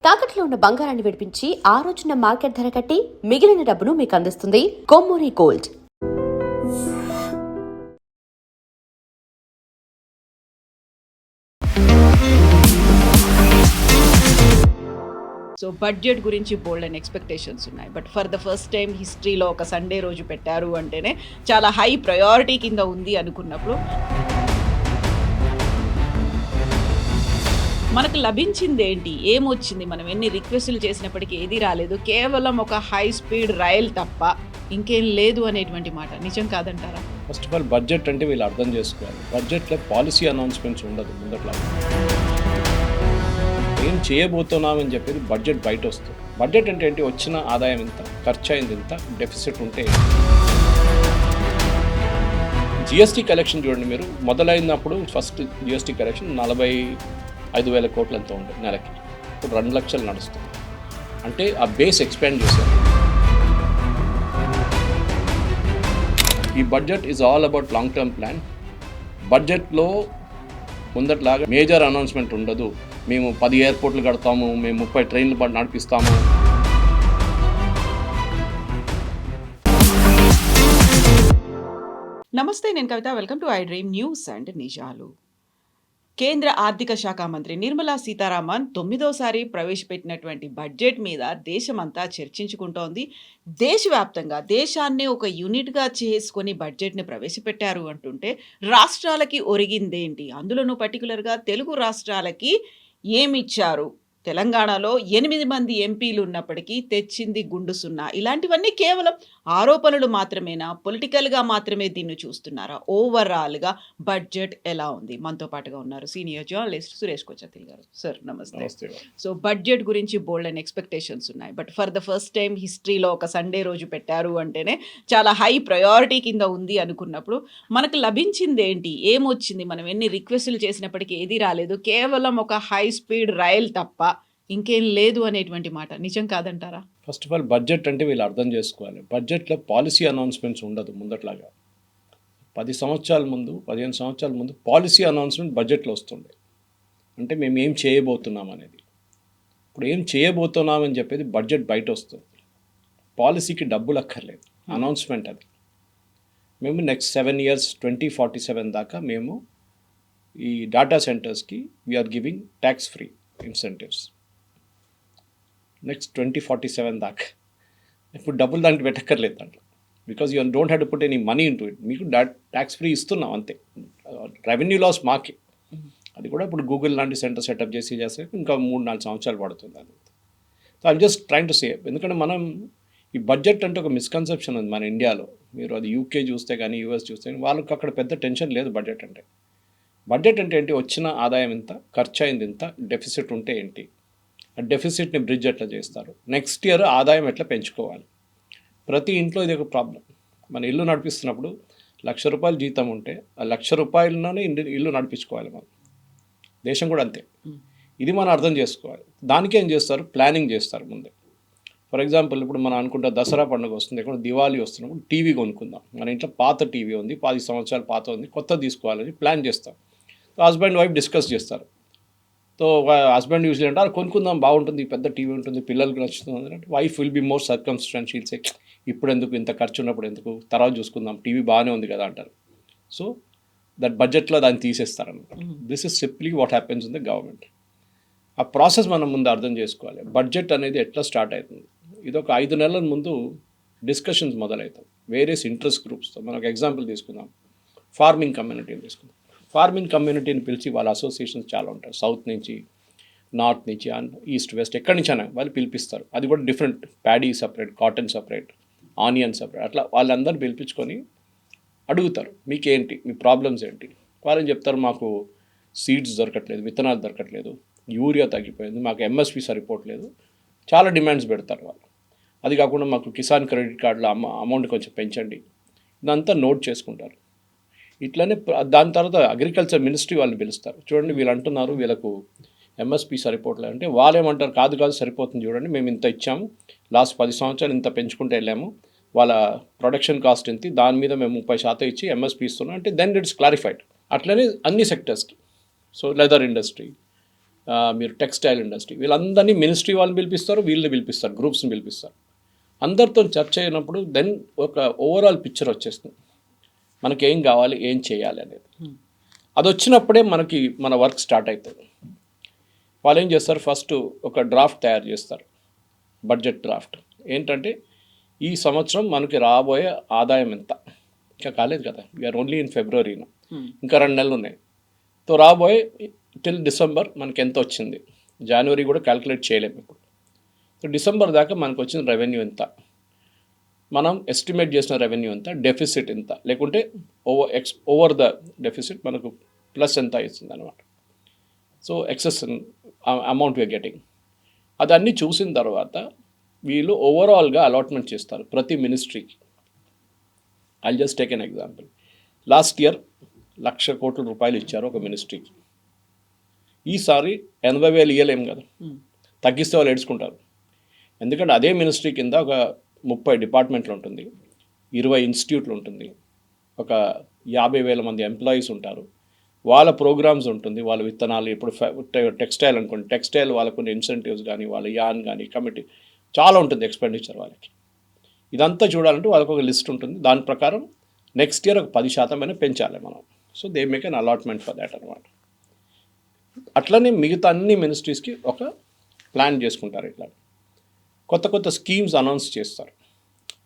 తాకట్లో ఉన్న బంగారాన్ని విడిపించి ఆ రోజున మార్కెట్ ధర కట్టి మిగిలిన డబ్బును మీకు అందిస్తుంది కొమ్మూరి గోల్డ్. సో బడ్జెట్ గురించి బోల్డ్ అండ్ ఎక్స్పెక్టేషన్స్ ఉన్నాయి. But for the first time హిస్టరీలో ఒక సండే రోజు పెట్టారు అంటేనే చాలా హై ప్రయారిటీ కింద ఉంది అనుకున్నప్పుడు మనకు లభించింది ఏంటి, ఏమొచ్చింది, మనం ఎన్ని రిక్వెస్టులు చేసినప్పటికీ ఏది రాలేదు, కేవలం ఒక హై స్పీడ్ రైల్ తప్ప ఇంకేం లేదు అనేటువంటి మాట నిజం కాదంటారా? ఫస్ట్ ఆఫ్ ఆల్ బడ్జెట్ అంటే వీళ్ళు అర్థం చేసుకోవాలి. బడ్జెట్లో పాలసీ అనౌన్స్మెంట్స్ ఉండదు. ముందట్లా ఏం చేయబోతున్నామని చెప్పేది బడ్జెట్ బయట వస్తుంది. బడ్జెట్ అంటే ఏంటి? వచ్చిన ఆదాయం ఇంత, ఖర్చు అయింది ఇంత, డెఫిసిట్ ఉంటే. జిఎస్టీ కలెక్షన్ చూడండి, మీరు మొదలైనప్పుడు ఫస్ట్ జిఎస్టీ కలెక్షన్ 45,000 కోట్లంతో ఉంది నెలకి. ఇప్పుడు 2 లక్షలు నడుస్తుంది. అంటే ఆ బేస్ ఎక్స్పాండ్ చేశారు. ఈ budget is all about long term plan. బడ్జెట్లో ముందట్లాగా మేజర్ అనౌన్స్మెంట్ ఉండదు. మేము 10 ఎయిర్పోర్ట్లు కడతాము, మేము 30 ట్రైన్లు నడిపిస్తాము. నమస్తే, నేను Kavitha. Welcome to I dream news and నిజాలు. కేంద్ర ఆర్థిక శాఖ మంత్రి నిర్మలా సీతారామన్ 9వ ప్రవేశపెట్టినటువంటి బడ్జెట్ మీద దేశమంతా చర్చించుకుంటోంది. దేశవ్యాప్తంగా దేశాన్నే ఒక యూనిట్గా చేసుకొని బడ్జెట్ని ప్రవేశపెట్టారు అంటుంటే రాష్ట్రాలకి ఒరిగిందేంటి, అందులోనూ పర్టికులర్గా తెలుగు రాష్ట్రాలకి ఏమిచ్చారు? తెలంగాణలో 8 మంది ఎంపీలు ఉన్నప్పటికీ తెచ్చింది గుండు సున్నా. ఇలాంటివన్నీ కేవలం ఆరోపణలు మాత్రమేనా? పొలిటికల్గా మాత్రమే దీన్ని చూస్తున్నారా? ఓవరాల్గా బడ్జెట్ ఎలా ఉంది? మనతో పాటుగా ఉన్నారు సీనియర్ జర్నలిస్ట్ సురేష్ కొచ్చతిల్ గారు. సార్ నమస్తే. సో బడ్జెట్ గురించి బోల్డ్ అండ్ ఎక్స్పెక్టేషన్స్ ఉన్నాయి. But for the first time హిస్టరీలో ఒక సండే రోజు పెట్టారు అంటేనే చాలా హై ప్రయారిటీ కింద ఉంది అనుకున్నప్పుడు మనకు లభించింది ఏంటి, ఏమొచ్చింది, మనం ఎన్ని రిక్వెస్టులు చేసినప్పటికీ ఏది రాలేదు, కేవలం ఒక హై స్పీడ్ రైల్ తప్ప ఇంకేం లేదు అనేటువంటి మాట నిజం కాదంటారా? ఫస్ట్ ఆఫ్ ఆల్ బడ్జెట్ అంటే వీళ్ళు అర్థం చేసుకోవాలి. బడ్జెట్లో పాలసీ అనౌన్స్మెంట్స్ ఉండదు. ముందట్లాగా 15 సంవత్సరాల ముందు పాలసీ అనౌన్స్మెంట్ బడ్జెట్లో వస్తుండే. అంటే మేము ఏం చేయబోతున్నాం అనేది. ఇప్పుడు ఏం చేయబోతున్నామని చెప్పేది బడ్జెట్ బయట వస్తుంది. పాలసీకి డబ్బులు అక్కర్లేదు, అనౌన్స్మెంట్ అది. మేము నెక్స్ట్ 7 years 2047 దాకా మేము ఈ డాటా సెంటర్స్కి we are giving tax free incentives. Next 2047 దాకా ఇప్పుడు డబ్బులు దానికి పెట్టక్కర్లేదు దాంట్లో. Because you don't have to put any money into it. మీకు ట్యాక్స్ ఫ్రీ ఇస్తున్నాం అంతే. రెవెన్యూ లాస్ మాకే. అది కూడా ఇప్పుడు గూగుల్ లాంటి సెంటర్ సెటప్ చేస్తే ఇంకా 3-4 సంవత్సరాలు పడుతుంది అది. So I'm just train to say, ఎందుకంటే మనం ఈ బడ్జెట్ అంటే ఒక మిస్కన్సెప్షన్ ఉంది మన ఇండియాలో. మీరు అది యూకే చూస్తే కానీ యూఎస్ చూస్తే కానీ వాళ్ళకి అక్కడ పెద్ద టెన్షన్ లేదు బడ్జెట్ అంటే. బడ్జెట్ అంటే ఏంటి? వచ్చిన ఆదాయం ఇంత, ఖర్చు అయింది ఇంత, డెఫిసిట్ ఉంటే ఏంటి, ఆ డెఫిసిట్ని బ్రిడ్జ్ ఎట్లా చేస్తారు, నెక్స్ట్ ఇయర్ ఆదాయం ఎట్లా పెంచుకోవాలి. ప్రతి ఇంట్లో ఇది ఒక ప్రాబ్లం. మన ఇల్లు నడిపిస్తున్నప్పుడు ₹1,00,000 జీతం ఉంటే ఆ ₹1,00,000లోనే ఇల్లు నడిపించుకోవాలి మనం. దేశం కూడా అంతే. ఇది మనం అర్థం చేసుకోవాలి. దానికి ఏం చేస్తారు? ప్లానింగ్ చేస్తారు ముందే. ఫర్ ఎగ్జాంపుల్ ఇప్పుడు మనం అనుకుంటా దసరా పండుగ వస్తుంది, ఎక్కడ దివాళీ వస్తున్నప్పుడు టీవీ కొనుక్కుందాం. మన ఇంట్లో పాత టీవీ ఉంది, 10 సంవత్సరాలు పాత ఉంది, కొత్త తీసుకోవాలని ప్లాన్ చేస్తాం. హస్బెండ్ వైఫ్ డిస్కస్ చేస్తారు. సో హస్బెండ్ యూజువల్ అంటారు కొనుక్కుందాం, బాగుంటుంది, పెద్ద టీవీ ఉంటుంది, పిల్లలకు నచ్చుతుంది అంటే wife will be more circumstantial say ఇప్పుడు ఎందుకు, ఇంత ఖర్చు ఉన్నప్పుడు ఎందుకు, తర్వాత చూసుకుందాం, టీవీ బాగానే ఉంది కదా అంటారు. సో దట్ బడ్జెట్లో దాన్ని తీసేస్తారనమాట. This is simply what happens in the government. ఆ ప్రాసెస్ మనం ముందు అర్థం చేసుకోవాలి. బడ్జెట్ అనేది ఎట్లా స్టార్ట్ అవుతుంది? ఇది ఒక 5 నెలల ముందు డిస్కషన్స్ మొదలవుతాయి వేరియస్ ఇంట్రెస్ట్ గ్రూప్స్తో. మనం ఒక ఎగ్జాంపుల్ తీసుకుందాం, ఫార్మింగ్ కమ్యూనిటీని తీసుకుందాం. ఫార్మింగ్ కమ్యూనిటీని పిలిచి వాళ్ళ అసోసియేషన్స్ చాలా ఉంటాయి, సౌత్ నుంచి, నార్త్ నుంచి, అండ్ ఈస్ట్ వెస్ట్, ఎక్కడి నుంచి అయినా వాళ్ళు పిలిపిస్తారు. అది కూడా different, paddy separate, cotton separate, onion separate, అట్లా వాళ్ళందరూ పిలిపించుకొని అడుగుతారు మీకేంటి, మీ ప్రాబ్లమ్స్ ఏంటి. వాళ్ళని చెప్తారు మాకు సీడ్స్ దొరకట్లేదు, విత్తనాలు దొరకట్లేదు, యూరియా తగ్గిపోయింది, మాకు ఎంఎస్పి సరిపోవట్లేదు, చాలా డిమాండ్స్ పెడతారు వాళ్ళు. అది కాకుండా మాకు కిసాన్ క్రెడిట్ కార్డులో అమౌంట్ కొంచెం పెంచండి, ఇదంతా నోట్ చేసుకుంటారు. ఇట్లనే దాని తర్వాత అగ్రికల్చర్ మినిస్ట్రీ వాళ్ళని పిలుస్తారు. చూడండి వీళ్ళు అంటున్నారు వీళ్ళకు ఎంఎస్పి సరిపోవట్లేదు అంటే వాళ్ళు ఏమంటారు, కాదు సరిపోతుంది, చూడండి మేము ఇంత ఇచ్చాము, లాస్ట్ 10 సంవత్సరాలు ఇంత పెంచుకుంటూ వెళ్ళాము, వాళ్ళ ప్రొడక్షన్ కాస్ట్ ఎంత, దాని మీద మేము 30% ఇచ్చి ఎంఎస్పి ఇస్తున్నాం అంటే దెన్ ఇట్స్ క్లారిఫైడ్. అట్లనే అన్ని సెక్టర్స్కి. సో లెదర్ ఇండస్ట్రీ, మీరు టెక్స్టైల్ ఇండస్ట్రీ, వీళ్ళందరినీ మినిస్ట్రీ వాళ్ళని పిలిపిస్తారు, వీళ్ళని పిలిపిస్తారు, గ్రూప్స్ని పిలిపిస్తారు. అందరితో చర్చ అయినప్పుడు దెన్ ఒక ఓవరాల్ పిక్చర్ వచ్చేస్తుంది, మనకి ఏం కావాలి, ఏం చేయాలి అనేది. అది వచ్చినప్పుడే మనకి మన వర్క్ స్టార్ట్ అవుతుంది. వాళ్ళు ఏం చేస్తారు, ఫస్ట్ ఒక డ్రాఫ్ట్ తయారు చేస్తారు, బడ్జెట్ డ్రాఫ్ట్. ఏంటంటే ఈ సంవత్సరం మనకి రాబోయే ఆదాయం ఎంత, ఇంకా కాలేదు కదా, వీఆర్ ఓన్లీ ఇన్ ఫిబ్రవరి, ఇంకా 2 నెలలు ఉన్నాయి. సో రాబోయే టిల్ డిసెంబర్ మనకి ఎంత వచ్చింది, జనవరి కూడా క్యాలిక్యులేట్ చేయలేము ఇప్పుడు. సో డిసెంబర్ దాకా మనకు వచ్చిన రెవెన్యూ ఎంత, మనం ఎస్టిమేట్ చేసిన రెవెన్యూ ఎంత, డెఫిసిట్ ఎంత, లేకుంటే ఓవర్ ద డెఫిసిట్ మనకు ప్లస్ ఎంత అవుతుంది అనమాట. So excess amount we are getting. అదన్నీ చూసిన తర్వాత వీళ్ళు ఓవరాల్గా అలాట్మెంట్ చేస్తారు ప్రతి మినిస్ట్రీకి. I just take an example. Last year 1,00,000 కోట్ల రూపాయలు ఇచ్చారు ఒక మినిస్ట్రీకి. ఈసారి 80,000 ఇవ్వలేము కదా, తగ్గిస్తే వాళ్ళు ఏడ్చుకుంటారు. ఎందుకంటే అదే మినిస్ట్రీ కింద ఒక 30 డిపార్ట్మెంట్లు ఉంటుంది, 20 ఇన్స్టిట్యూట్లు ఉంటుంది, ఒక 50,000 మంది ఎంప్లాయీస్ ఉంటారు, వాళ్ళ ప్రోగ్రామ్స్ ఉంటుంది, వాళ్ళ విత్తనాలు. ఇప్పుడు టెక్స్టైల్ అనుకోండి, టెక్స్టైల్ వాళ్ళకు కొన్ని ఇన్సెంటివ్స్ కానీ, వాళ్ళ యాన్ కానీ, కమిటీ చాలా ఉంటుంది ఎక్స్పెండిచర్ వాళ్ళకి. ఇదంతా చూడాలంటే వాళ్ళకు ఒక లిస్ట్ ఉంటుంది, దాని ప్రకారం నెక్స్ట్ ఇయర్ ఒక 10% అయినా పెంచాలి మనం. So they make an allotment for that అనమాట. అట్లనే మిగతా అన్ని మినిస్ట్రీస్కి ఒక ప్లాన్ చేసుకుంటారు. ఇట్లా కొత్త కొత్త స్కీమ్స్ అనౌన్స్ చేస్తారు.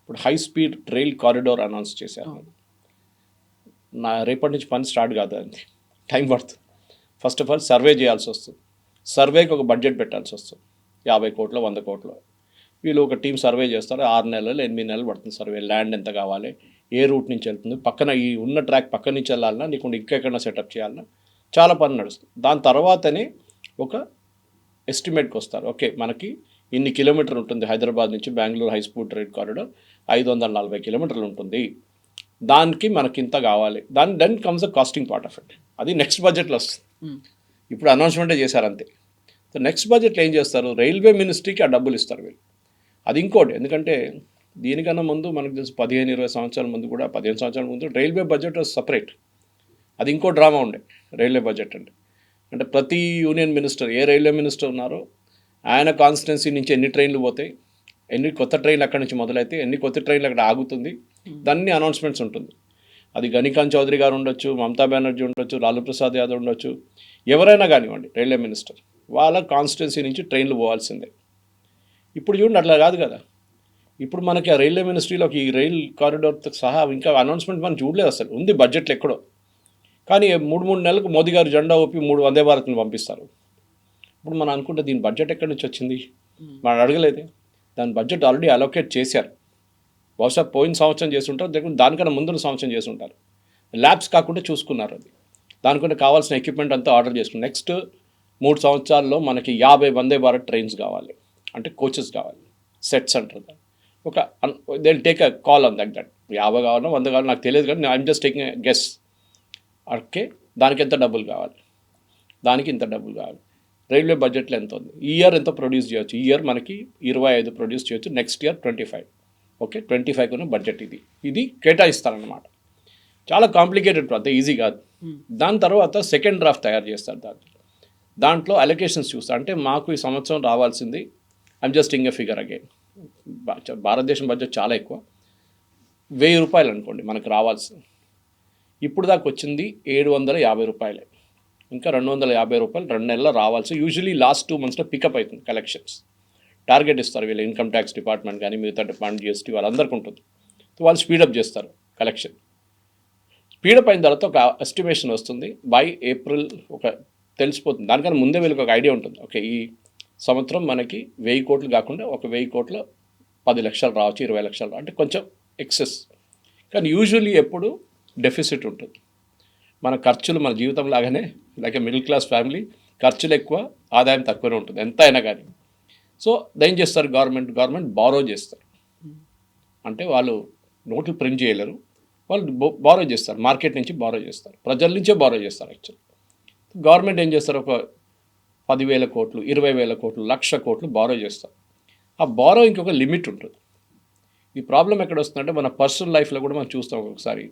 ఇప్పుడు high speed rail corridor announce చేశారు. రేపటి నుంచి పని స్టార్ట్ కాదు, అది టైం పడుతుంది. ఫస్ట్ ఆఫ్ ఆల్ సర్వే చేయాల్సి వస్తుంది, సర్వేకి ఒక బడ్జెట్ పెట్టాల్సి వస్తుంది, 50 కోట్లు 100 కోట్లు. వీళ్ళు ఒక టీం సర్వే చేస్తారు, 6 నెలలు 8 నెలలు పడుతుంది సర్వే. ల్యాండ్ ఎంత కావాలి, ఏ రూట్ నుంచి వెళ్తుంది, పక్కన ఈ ఉన్న ట్రాక్ పక్క నుంచి వెళ్ళాలన్నా, నీకు ఇంకెక్కడన్నా సెటప్ చేయాలన్నా, చాలా పని నడుస్తుంది. దాని తర్వాతనే ఒక ఎస్టిమేట్కి వస్తారు. ఓకే, మనకి ఇన్ని కిలోమీటర్లు ఉంటుంది, హైదరాబాద్ నుంచి Bengaluru high speed rail corridor 540 కిలోమీటర్లు ఉంటుంది, దానికి మనకి ఇంత కావాలి. Then comes the costing part of it. అది నెక్స్ట్ బడ్జెట్లో వస్తుంది. ఇప్పుడు అనౌన్స్మెంటే చేశారు అంతే. సో నెక్స్ట్ బడ్జెట్లో ఏం చేస్తారు, రైల్వే మినిస్ట్రీకి ఆ డబ్బులు ఇస్తారు వీళ్ళు. అది ఇంకోటి, ఎందుకంటే దీనికన్నా ముందు మనకు తెలుసు 15-20 సంవత్సరాల ముందు కూడా, 15 సంవత్సరాల ముందు రైల్వే బడ్జెట్ సపరేట్. అది ఇంకో డ్రామా ఉండే రైల్వే బడ్జెట్ అంటే ప్రతి యూనియన్ మినిస్టర్, ఏ రైల్వే మినిస్టర్ ఉన్నారో ఆయన కాన్స్టిట్యున్సీ నుంచి ఎన్ని ట్రైన్లు పోతాయి, ఎన్ని కొత్త ట్రైన్లు అక్కడి నుంచి మొదలైతే, ఎన్ని కొత్త ట్రైన్లు అక్కడ ఆగుతుంది, దాన్ని అనౌన్స్మెంట్స్ ఉంటుంది. అది గణికాంత్ చౌదరి గారు ఉండొచ్చు, మమతా బెనర్జీ ఉండొచ్చు, లాలూ ప్రసాద్ యాదవ్ ఉండొచ్చు, ఎవరైనా కానివ్వండి రైల్వే మినిస్టర్, వాళ్ళ కాన్స్టిట్యున్సీ నుంచి ట్రైన్లు పోవాల్సిందే. ఇప్పుడు చూడండి అట్లా కాదు కదా. ఇప్పుడు మనకి ఆ రైల్వే మినిస్ట్రీలో ఈ రైల్ కారిడార్తో సహా ఇంకా అనౌన్స్మెంట్ మనం చూడలేదు అసలు. ఉంది బడ్జెట్లో ఎక్కడో, కానీ 3 నెలలకు మోదీ గారు జెండా ఊపి 3 వందే భారత్ని పంపిస్తారు. ఇప్పుడు మనం అనుకుంటే దీని బడ్జెట్ ఎక్కడి నుంచి వచ్చింది, మనం అడగలేదే. దాని బడ్జెట్ ఆల్రెడీ అలోకేట్ చేశారు. బహుశా పోయిన సంవత్సరం చేస్తుంటారు, లేకుంటే దానికన్నా ముందున్న సంవత్సరం చేస్తుంటారు. ల్యాబ్స్ కాకుండా చూసుకున్నారు. అది దానికంటే కావాల్సిన ఎక్విప్మెంట్ అంతా ఆర్డర్ చేసుకున్నారు. నెక్స్ట్ 3 సంవత్సరాల్లో మనకి 50 వందే భారత్ ట్రైన్స్ కావాలి, అంటే కోచెస్ కావాలి, సెట్స్ అంటారు. ఒక they take a call on that 50 కావాలన్నా 100 కావాలో నాకు తెలియదు, కానీ I'm just taking a guess. Okay, దానికి ఎంత డబ్బులు కావాలి, దానికి ఇంత డబ్బులు కావాలి. రైల్వే బడ్జెట్లో ఎంత ఉంది, ఈ ఇయర్ ఎంత ప్రొడ్యూస్ చేయొచ్చు, ఈ ఇయర్ మనకి 25 ప్రొడ్యూస్ చేయొచ్చు, నెక్స్ట్ ఇయర్ 25. ఓకే, 25 బడ్జెట్ ఇది కేటాయిస్తారనమాట. చాలా కాంప్లికేటెడ్, అంత ఈజీ కాదు. దాని తర్వాత సెకండ్ డ్రాఫ్ట్ తయారు చేస్తారు. దాంట్లో అలొకేషన్స్ చూస్తారు. అంటే మాకు ఈ సంవత్సరం రావాల్సింది, I'm just ing a figure again, భారతదేశం బడ్జెట్ చాలా ఎక్కువ, 1000 రూపాయలు అనుకోండి మనకు రావాల్సింది. ఇప్పుడు దాకా వచ్చింది 750 రూపాయలే. ఇంకా 250 రూపాయలు 2 నెలల్లో రావాల్సి. యూజువలీ లాస్ట్ 2 మంత్స్లో పికప్ అవుతుంది కలెక్షన్స్. టార్గెట్ ఇస్తారు వీళ్ళు, ఇన్కమ్ ట్యాక్స్ డిపార్ట్మెంట్ కానీ మిగతా డిపార్ట్మెంట్, జిఎస్టీ వాళ్ళందరికీ ఉంటుంది. వాళ్ళు స్పీడప్ చేస్తారు కలెక్షన్. స్పీడప్ అయిన తర్వాత ఒక ఎస్టిమేషన్ వస్తుంది, బై ఏప్రిల్ ఒక తెలిసిపోతుంది. దానికన్నా ముందే వీళ్ళకి ఒక ఐడియా ఉంటుంది. ఓకే, ఈ సంవత్సరం మనకి 1000 కోట్లు కాకుండా ఒక 1000 కోట్ల 10 లక్షలు రావచ్చు, 20 లక్షలు, అంటే కొంచెం ఎక్సెస్. కానీ యూజువల్లీ ఎప్పుడు డెఫిసిట్ ఉంటుంది. మన ఖర్చులు మన జీవితం లాగానే, లైక్ మిడిల్ క్లాస్ ఫ్యామిలీ, ఖర్చులు ఎక్కువ, ఆదాయం తక్కువనే ఉంటుంది ఎంత అయినా కానీ. సో ఏం చేస్తారు, గవర్నమెంట్ బారో చేస్తారు. అంటే వాళ్ళు నోట్లు ప్రింట్ చేయలేరు, వాళ్ళు బారో చేస్తారు, మార్కెట్ నుంచి బారో చేస్తారు, ప్రజల నుంచే బారో చేస్తారు. యాక్చువల్లీ గవర్నమెంట్ ఏం చేస్తారు, ఒక 10,000 కోట్లు 20,000 కోట్లు 1,00,000 కోట్లు బారో చేస్తారు. ఆ బారో ఇంకొక లిమిట్ ఉంటుంది. ఈ ప్రాబ్లం ఎక్కడ వస్తుందంటే మన పర్సనల్ లైఫ్లో కూడా మనం చూస్తాం. ఒకసారి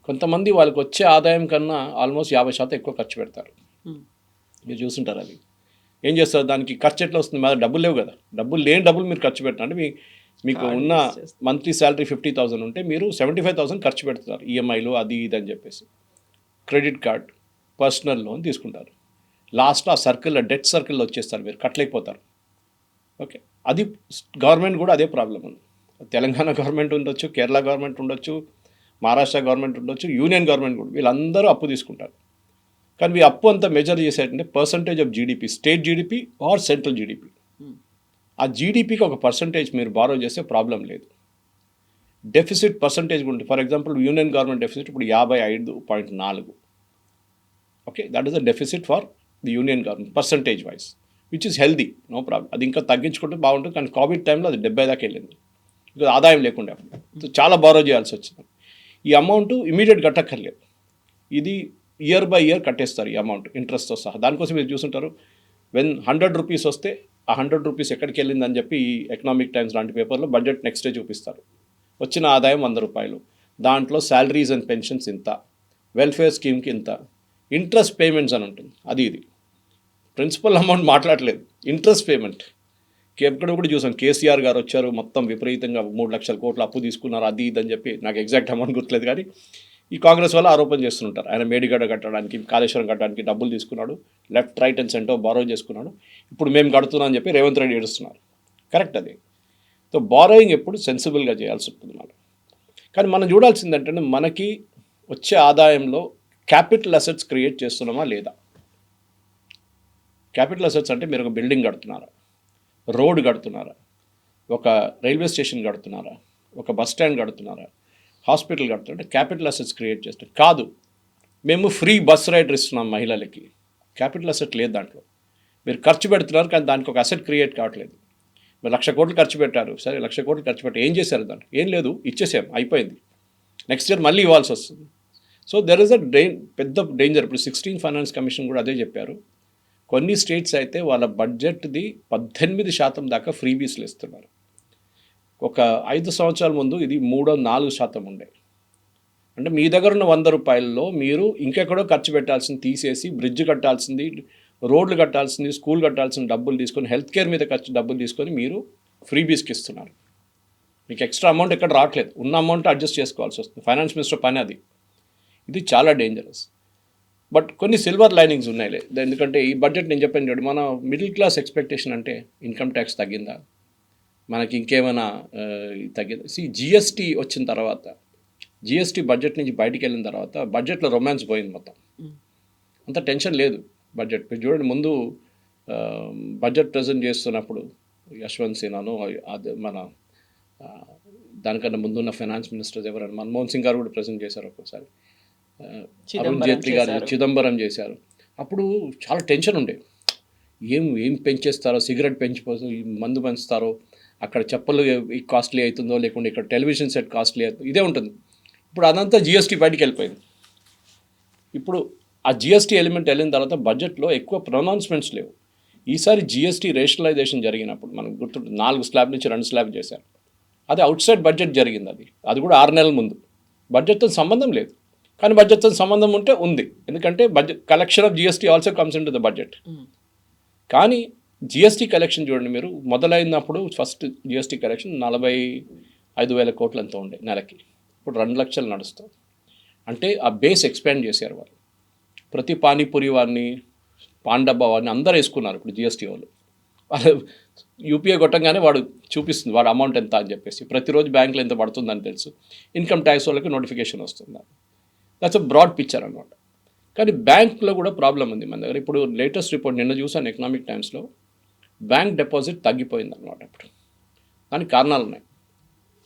కొంతమంది వాళ్ళకి వచ్చే ఆదాయం కన్నా ఆల్మోస్ట్ 50% ఎక్కువ ఖర్చు పెడతారు. మీరు చూస్తుంటారు. అది ఏం చేస్తారు దానికి ఖర్చు ఎట్లా వస్తుంది? మా డబ్బులు లేవు కదా, డబ్బులు లేని డబ్బులు మీరు ఖర్చు పెట్టండి. మీకు Card ఉన్న use చేస్తారు. మంత్లీ శాలరీ 50,000 ఉంటే మీరు 75,000 ఖర్చు పెడతారు ఈఎంఐలు అది ఇది అని చెప్పేసి. క్రెడిట్ కార్డ్, పర్సనల్ లోన్ తీసుకుంటారు. లాస్ట్లో ఆ సర్కిల్లో డెట్ సర్కిల్లో వచ్చేస్తారు, మీరు కట్టలేకపోతారు. ఓకే, అది గవర్నమెంట్ కూడా అదే ప్రాబ్లం ఉంది. తెలంగాణ గవర్నమెంట్ ఉండొచ్చు, కేరళ గవర్నమెంట్ ఉండొచ్చు, మహారాష్ట్ర గవర్నమెంట్ ఉండొచ్చు, యూనియన్ గవర్నమెంట్ కూడా, వీళ్ళందరూ అప్పు తీసుకుంటారు. కానీ ఈ అప్పు అంతా మెజర్ చేసేటంటే percentage of GDP, state GDP or central GDP. ఆ జీడిపికి ఒక పర్సంటేజ్ మీరు బారో చేస్తే ప్రాబ్లం లేదు. డెఫిసిట్ పర్సంటేజ్ ఉంటుంది. For example union government deficit ఇప్పుడు 55.4. Okay, that is the deficit for the union government percentage wise, which is healthy, no problem. అది ఇంకా తగ్గించుకుంటే బాగుంటుంది. కానీ కోవిడ్ టైంలో అది 70 దాకా వెళ్ళింది, బికాజ్ ఆదాయం లేకుండా సో చాలా బారో చేయాల్సి వచ్చింది. ఈ అమౌంట్ ఇమీడియట్ కట్టక్కర్లేదు, ఇది ఇయర్ బై ఇయర్ కట్టేస్తారు ఈ అమౌంట్ ఇంట్రెస్ట్తో సహా. దానికోసం మీరు చూసుంటారు, వెన్ 100 రూపీస్ వస్తే ఆ 100 రూపీస్ ఎక్కడికి వెళ్ళిందని చెప్పి ఈ ఎకనామిక్ టైమ్స్ లాంటి పేపర్లో బడ్జెట్ నెక్స్ట్ డే చూపిస్తారు. వచ్చిన ఆదాయం 100 రూపాయలు, దాంట్లో శాలరీస్ అండ్ పెన్షన్స్ ఇంత, వెల్ఫేర్ స్కీమ్కి ఇంత, ఇంట్రెస్ట్ పేమెంట్స్ అని ఉంటుంది. అది ఇది ప్రిన్సిపల్ అమౌంట్ మాట్లాడలేదు, ఇంట్రెస్ట్ పేమెంట్. ఎక్కడ కూడా చూసాం, కేసీఆర్ గారు వచ్చారు, మొత్తం విపరీతంగా 3 లక్షల కోట్ల అప్పు తీసుకున్నారు, అది ఇది అని చెప్పి, నాకు ఎగ్జాక్ట్ అమౌంట్ గుర్తులేదు. కానీ ఈ కాంగ్రెస్ వాళ్ళు ఆరోపణ చేస్తుంటారు, ఆయన మేడిగడ్డ కట్టడానికి, కాళేశ్వరం కట్టడానికి డబ్బులు తీసుకున్నాడు, left right and centre borrow చేసుకున్నాడు, ఇప్పుడు మేము కడుతున్నాం అని చెప్పి రేవంత్ రెడ్డి ఏడుస్తున్నారు. కరెక్ట్ అది. సో బారోయింగ్ ఎప్పుడు సెన్సిబుల్గా చేయాల్సి ఉంటుంది మనం. కానీ మనం చూడాల్సింది ఏంటంటే, మనకి వచ్చే ఆదాయంలో క్యాపిటల్ అసెట్స్ క్రియేట్ చేస్తున్నామా లేదా. క్యాపిటల్ అసెట్స్ అంటే మీరు ఒక బిల్డింగ్ కడుతున్నారా, రోడ్ కడుతున్నారా, ఒక రైల్వే స్టేషన్ కడుతున్నారా, ఒక బస్ స్టాండ్ కడుతున్నారా, హాస్పిటల్ కడుతున్నారా, క్యాపిటల్ అసెట్స్ క్రియేట్ చేస్తాం. కాదు, మేము ఫ్రీ బస్ రైడర్ ఇస్తున్నాం మహిళలకి, క్యాపిటల్ అసెట్ లేదు దాంట్లో. మీరు ఖర్చు పెడుతున్నారు కానీ దానికి ఒక అసెట్ క్రియేట్ కావట్లేదు. మీరు 1,00,000 కోట్లు ఖర్చు పెట్టారు, సరే 1,00,000 కోట్లు ఖర్చు పెట్టి ఏం చేశారు దాంట్లో? ఏం లేదు, ఇచ్చేసాం, అయిపోయింది. నెక్స్ట్ ఇయర్ మళ్ళీ ఇవ్వాల్సి వస్తుంది. సో దెర్ ఇస్ అ పెద్ద డేంజర్. ఇప్పుడు 16 ఫైనాన్స్ కమిషన్ కూడా అదే చెప్పారు. కొన్ని స్టేట్స్ అయితే వాళ్ళ బడ్జెట్ది 18% దాకా ఫ్రీబీస్లు ఇస్తున్నారు. ఒక 5 సంవత్సరాల ముందు ఇది 3-4% ఉండే. అంటే మీ దగ్గర ఉన్న 100 రూపాయల్లో మీరు ఇంకెక్కడో ఖర్చు పెట్టాల్సింది తీసేసి, బ్రిడ్జ్ కట్టాల్సింది, రోడ్లు కట్టాల్సింది, స్కూల్ కట్టాల్సిన డబ్బులు తీసుకొని, హెల్త్ కేర్ మీద ఖర్చు డబ్బులు తీసుకొని మీరు ఫ్రీబీస్కి ఇస్తున్నారు. మీకు ఎక్స్ట్రా అమౌంట్ ఎక్కడ రావట్లేదు, ఉన్న అమౌంట్ అడ్జస్ట్ చేసుకోవాల్సి వస్తుంది. ఫైనాన్స్ మినిస్టర్ పని అది. ఇది చాలా డేంజరస్. బట్ కొన్ని సిల్వర్ లైనింగ్స్ ఉన్నాయిలే. ఎందుకంటే ఈ బడ్జెట్ నేను చెప్పాను చూడండి, మన మిడిల్ క్లాస్ ఎక్స్పెక్టేషన్ అంటే ఇన్కమ్ ట్యాక్స్ తగ్గిందా, మనకి ఇంకేమైనా తగ్గిందా. జిఎస్టీ వచ్చిన తర్వాత, జిఎస్టీ బడ్జెట్ నుంచి బయటికి వెళ్ళిన తర్వాత బడ్జెట్లో రొమాన్స్ పోయింది మొత్తం. అంత టెన్షన్ లేదు బడ్జెట్. మీరు చూడండి, ముందు బడ్జెట్ ప్రజెంట్ చేస్తున్నప్పుడు యశ్వంత్ సిన్హాను, అది మన దానికన్నా ముందున్న ఫైనాన్స్ మినిస్టర్స్ ఎవరైనా, మన్మోహన్ సింగ్ గారు కూడా ప్రజెంట్ చేశారు ఒక్కోసారి, అరుణ్ జైట్లీ గారు, చిదంబరం చేశారు. అప్పుడు చాలా టెన్షన్ ఉండే, ఏం పెంచేస్తారో, సిగరెట్ పెంచిపోతే మందు పెంచుతారో, అక్కడ చెప్పులు కాస్ట్లీ అవుతుందో, లేకుంటే ఇక్కడ టెలివిజన్ సెట్ కాస్ట్లీ అవుతుందో, ఇదే ఉంటుంది. ఇప్పుడు అదంతా జిఎస్టీ బయటికి వెళ్ళిపోయింది. ఇప్పుడు ఆ జిఎస్టీ ఎలిమెంట్ వెళ్ళిన తర్వాత బడ్జెట్లో ఎక్కువ ప్రొనౌన్స్మెంట్స్ లేవు. ఈసారి జిఎస్టీ రేషనలైజేషన్ జరిగినప్పుడు మనకు గుర్తుంటుంది, 4 స్లాబ్ నుంచి 2 స్లాబ్ చేశారు. అది అవుట్ సైడ్ బడ్జెట్ జరిగింది. అది కూడా 6 నెలల ముందు. బడ్జెట్తో సంబంధం లేదు, కానీ బడ్జెట్తో సంబంధం ఉంటే ఉంది. ఎందుకంటే budget collection of GST also comes in to the budget. కానీ జిఎస్టీ కలెక్షన్ చూడండి, మీరు మొదలైనప్పుడు ఫస్ట్ జిఎస్టీ కలెక్షన్ 45,000 కోట్లు ఎంతో ఉండే నెలకి, ఇప్పుడు 2 లక్షలు నడుస్తుంది. అంటే ఆ బేస్ ఎక్స్పాండ్ చేశారు వాళ్ళు. ప్రతి పానీపూరి వారిని, పాండబ్బా వారిని అందరూ వేసుకున్నారు ఇప్పుడు జిఎస్టీ వాళ్ళు. యూపీఐ కొట్టంగానే వాడు చూపిస్తుంది వాడు అమౌంట్ ఎంత అని చెప్పేసి, ప్రతిరోజు బ్యాంకులో ఎంత పడుతుందని తెలుసు. ఇన్కమ్ ట్యాక్స్ వాళ్ళకి నోటిఫికేషన్ వస్తుంది. దట్స్ అ బ్రాడ్ పిక్చర్ అనమాట. కానీ బ్యాంక్లో కూడా ప్రాబ్లం ఉంది మన దగ్గర. ఇప్పుడు లేటెస్ట్ రిపోర్ట్ నిన్న చూసాను ఎకనామిక్ టైమ్స్లో, బ్యాంక్ డిపాజిట్ తగ్గిపోయింది అనమాట. ఇప్పుడు దానికి కారణాలు ఉన్నాయి.